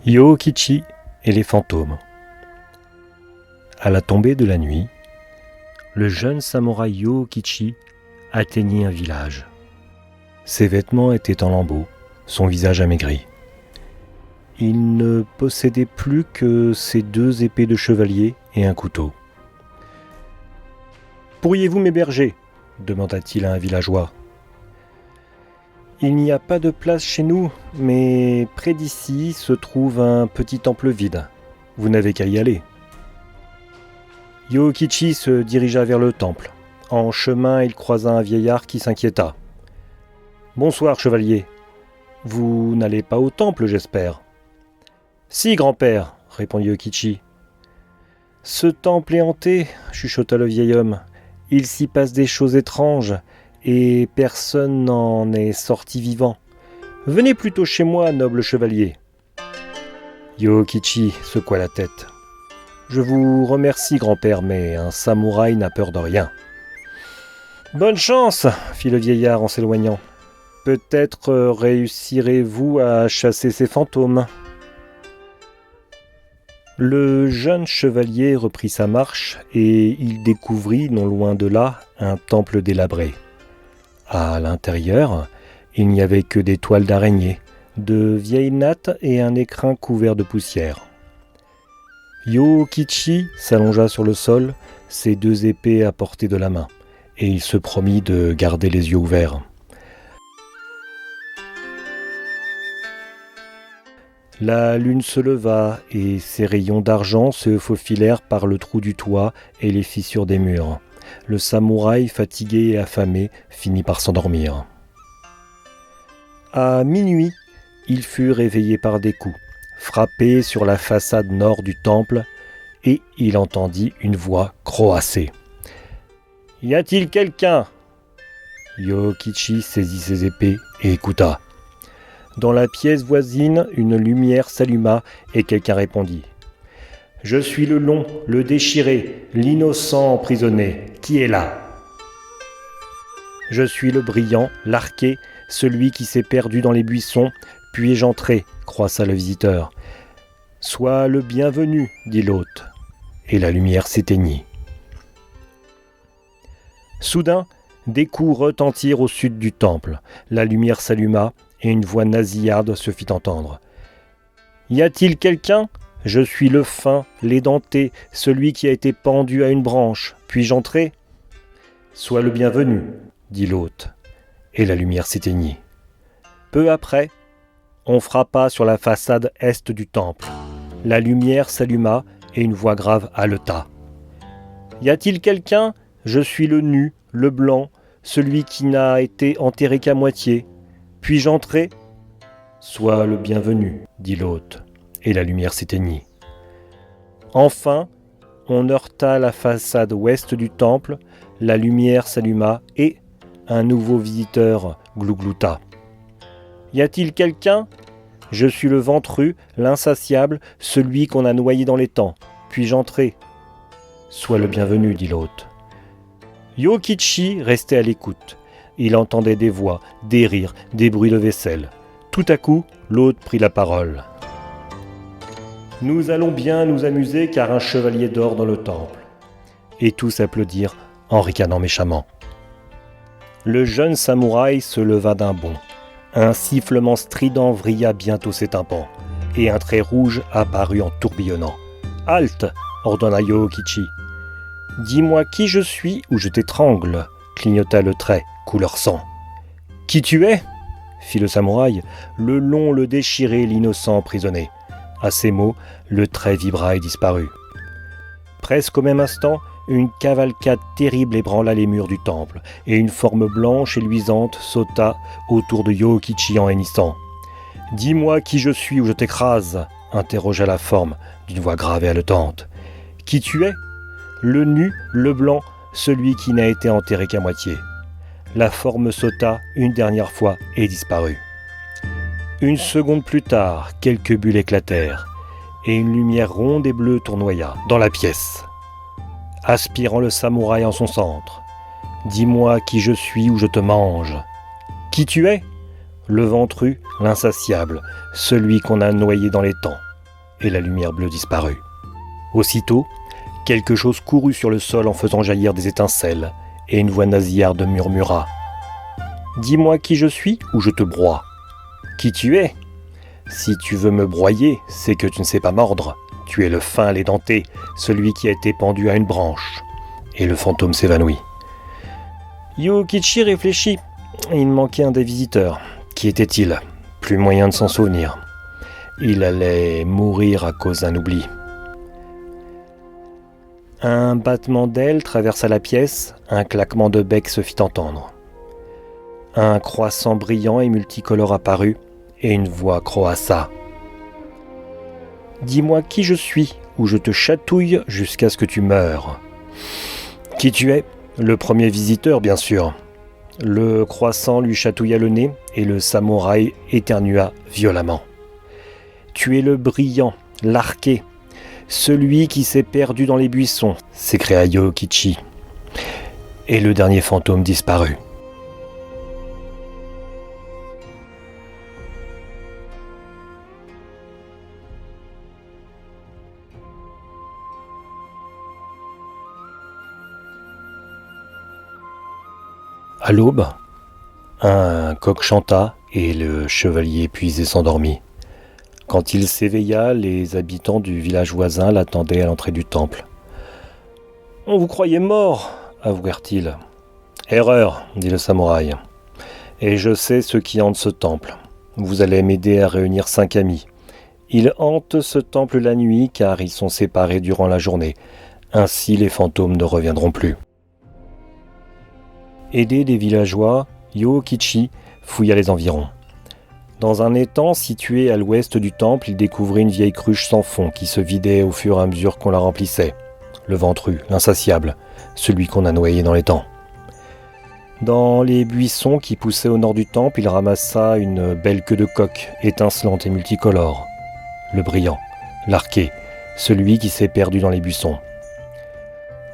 Yōkichi et les fantômes. À la tombée de la nuit, le jeune samouraï Yōkichi atteignit un village. Ses vêtements étaient en lambeaux, son visage amaigri. Il ne possédait plus que ses 2 épées de chevalier et un couteau. « Pourriez-vous m'héberger » demanda-t-il à un villageois. « Il n'y a pas de place chez nous, mais près d'ici se trouve un petit temple vide. Vous n'avez qu'à y aller. » Yōkichi se dirigea vers le temple. En chemin, il croisa un vieillard qui s'inquiéta. « Bonsoir, chevalier. Vous n'allez pas au temple, j'espère. »« Si, grand-père, » répondit Yōkichi. « Ce temple est hanté, » chuchota le vieil homme. « Il s'y passe des choses étranges, et personne n'en est sorti vivant. Venez plutôt chez moi, noble chevalier. » Yōkichi secoua la tête. « Je vous remercie, grand-père, mais un samouraï n'a peur de rien. »« Bonne chance !» fit le vieillard en s'éloignant. « Peut-être réussirez-vous à chasser ces fantômes. » Le jeune chevalier reprit sa marche et il découvrit, non loin de là, un temple délabré. À l'intérieur, il n'y avait que des toiles d'araignée, de vieilles nattes et un écrin couvert de poussière. Yōkichi s'allongea sur le sol, ses 2 épées à portée de la main, et il se promit de garder les yeux ouverts. La lune se leva et ses rayons d'argent se faufilèrent par le trou du toit et les fissures des murs. Le samouraï, fatigué et affamé, finit par s'endormir. À minuit, il fut réveillé par des coups, frappé sur la façade nord du temple, et il entendit une voix croasser. « Y a-t-il quelqu'un » Yōkichi saisit ses épées et écouta. Dans la pièce voisine, une lumière s'alluma et quelqu'un répondit. « Je suis le long, le déchiré, l'innocent emprisonné. Qui est là ?»« Je suis le brillant, l'arqué, celui qui s'est perdu dans les buissons. Puis-je entrer ?» croissa le visiteur. « Sois le bienvenu, » dit l'hôte. Et la lumière s'éteignit. Soudain, des coups retentirent au sud du temple. La lumière s'alluma et une voix nasillarde se fit entendre. « Y a-t-il quelqu'un ? Je suis le fin, l'édenté, celui qui a été pendu à une branche. Puis-je entrer ? » ?»« Sois le bienvenu, » dit l'hôte. Et la lumière s'éteignit. Peu après, on frappa sur la façade est du temple. La lumière s'alluma et une voix grave haleta. « Y a-t-il quelqu'un ? Je suis le nu, le blanc, celui qui n'a été enterré qu'à moitié. Puis-je entrer ? » ?»« Sois le bienvenu, » dit l'hôte, et la lumière s'éteignit. Enfin, on heurta la façade ouest du temple, la lumière s'alluma et un nouveau visiteur glouglouta. « Y a-t-il quelqu'un ? Je suis le ventru, l'insatiable, celui qu'on a noyé dans l'étang. Puis-je entrer ? » ?»« Sois le bienvenu, » dit l'hôte. Yōkichi restait à l'écoute. Il entendait des voix, des rires, des bruits de vaisselle. Tout à coup, l'hôte prit la parole. « Nous allons bien nous amuser car un chevalier dort dans le temple. » Et tous applaudirent en ricanant méchamment. Le jeune samouraï se leva d'un bond. Un sifflement strident vrilla bientôt ses tympans, et un trait rouge apparut en tourbillonnant. « Halte !» ordonna Yōkichi. « Dis-moi qui je suis ou je t'étrangle !» clignota le trait, couleur sang. « Qui tu es ?» fit le samouraï, le long, le déchiré, l'innocent emprisonné. À ces mots, le trait vibra et disparut. Presque au même instant, une cavalcade terrible ébranla les murs du temple, et une forme blanche et luisante sauta autour de Yōkichi en hennissant. « Dis-moi qui je suis ou je t'écrase !» interrogea la forme d'une voix grave et haletante. « Qui tu es ? Le nu, le blanc, celui qui n'a été enterré qu'à moitié. » La forme sauta une dernière fois et disparut. Une seconde plus tard, quelques bulles éclatèrent, et une lumière ronde et bleue tournoya dans la pièce, aspirant le samouraï en son centre. « Dis-moi qui je suis ou je te mange. »« Qui tu es ? Le ventru, l'insatiable, celui qu'on a noyé dans l'étang. et la lumière bleue disparut. Aussitôt, quelque chose courut sur le sol en faisant jaillir des étincelles, et une voix nasillarde murmura « Dis-moi qui je suis ou je te broie. Qui tu es ? Si tu veux me broyer, c'est que tu ne sais pas mordre. Tu es le fin l'édenté, celui qui a été pendu à une branche. » Et le fantôme s'évanouit. Yokichi réfléchit. Il manquait un des visiteurs. Qui était-il ? Plus moyen de s'en souvenir. Il allait mourir à cause d'un oubli. Un battement d'ailes traversa la pièce, un claquement de bec se fit entendre. Un croissant brillant et multicolore apparut, et une voix croassa. « Dis-moi qui je suis, ou je te chatouille jusqu'à ce que tu meures. » « Qui tu es ? Le premier visiteur, bien sûr. » Le croissant lui chatouilla le nez, et le samouraï éternua violemment. « Tu es le brillant, l'arqué, celui qui s'est perdu dans les buissons, » s'écria Yokichi. Et le dernier fantôme disparut. À l'aube, un coq chanta et le chevalier épuisé s'endormit. Quand il s'éveilla, les habitants du village voisin l'attendaient à l'entrée du temple. « On vous croyait mort !» avouèrent-ils. « Erreur !» dit le samouraï. « Et je sais ceux qui hantent ce temple. Vous allez m'aider à réunir 5 amis. Ils hantent ce temple la nuit car ils sont séparés durant la journée. Ainsi les fantômes ne reviendront plus. » Aidé des villageois, Yokichi fouilla les environs. Dans un étang situé à l'ouest du temple, il découvrit une vieille cruche sans fond qui se vidait au fur et à mesure qu'on la remplissait. Le ventru, l'insatiable, celui qu'on a noyé dans l'étang. Dans les buissons qui poussaient au nord du temple, il ramassa une belle queue de coq, étincelante et multicolore. Le brillant, l'arqué, celui qui s'est perdu dans les buissons.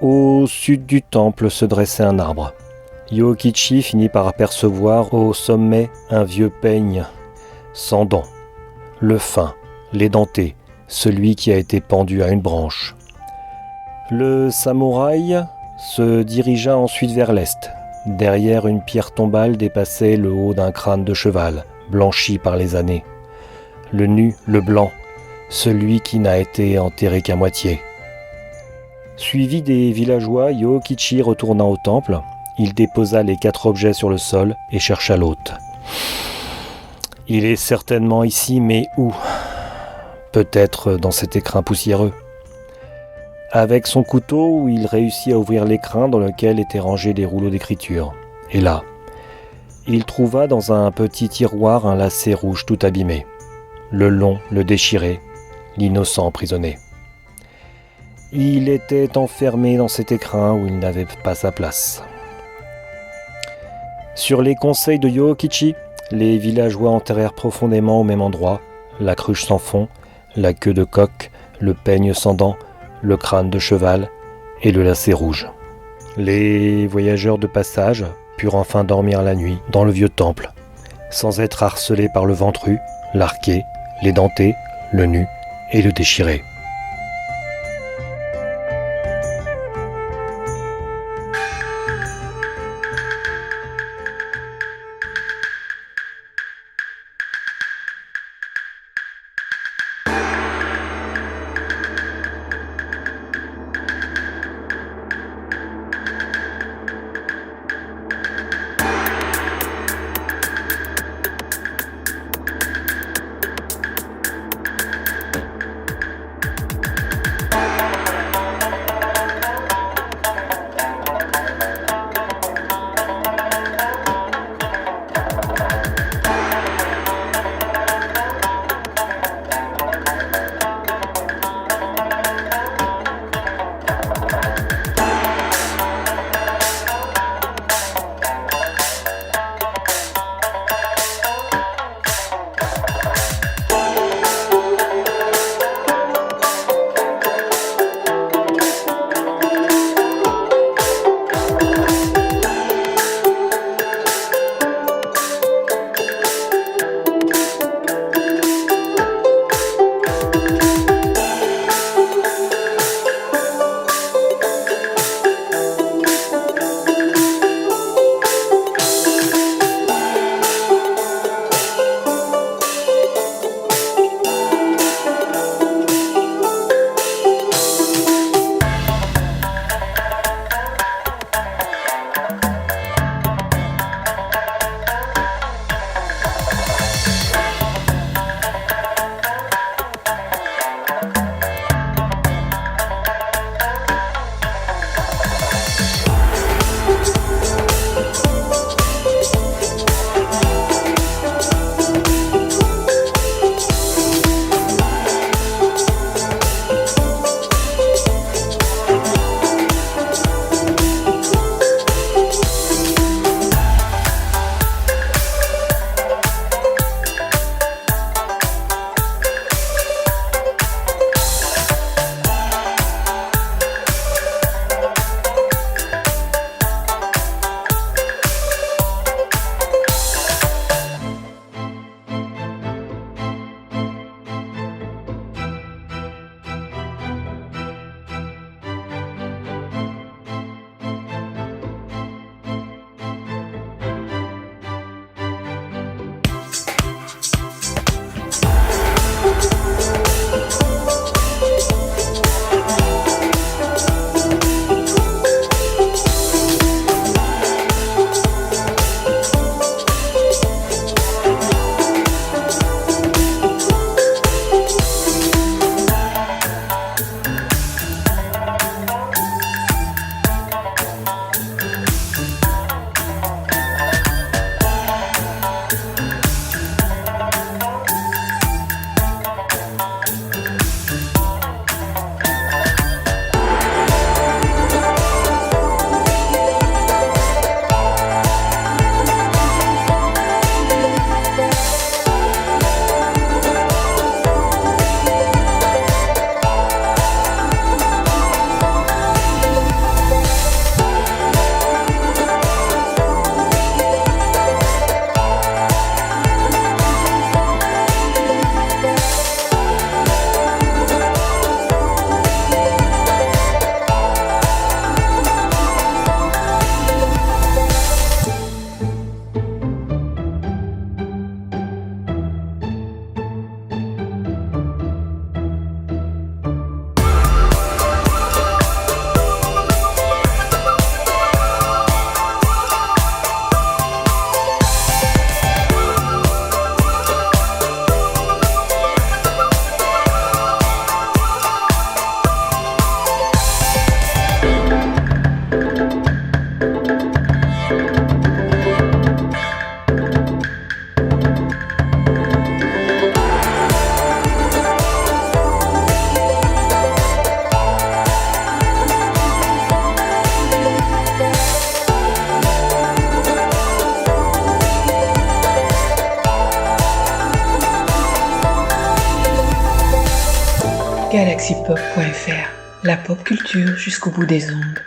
Au sud du temple se dressait un arbre. Yokichi finit par apercevoir au sommet un vieux peigne sans dents, le fin, l'édenté, celui qui a été pendu à une branche. Le samouraï se dirigea ensuite vers l'est. Derrière une pierre tombale dépassait le haut d'un crâne de cheval, blanchi par les années. Le nu, le blanc, celui qui n'a été enterré qu'à moitié. Suivi des villageois, Yokichi retourna au temple. Il déposa les 4 objets sur le sol et chercha l'hôte. « Il est certainement ici, mais où ? Peut-être dans cet écrin poussiéreux. » Avec son couteau, il réussit à ouvrir l'écrin dans lequel étaient rangés des rouleaux d'écriture. Et là, il trouva dans un petit tiroir un lacet rouge tout abîmé. Le long, le déchiré, l'innocent emprisonné. Il était enfermé dans cet écrin où il n'avait pas sa place. Sur les conseils de Yokichi, les villageois enterrèrent profondément au même endroit la cruche sans fond, la queue de coq, le peigne sans dents, le crâne de cheval et le lacet rouge. Les voyageurs de passage purent enfin dormir la nuit dans le vieux temple, sans être harcelés par le ventru, l'arqué, l'édenté, le nu et le déchiré. galaxypop.fr, la pop culture jusqu'au bout des ondes.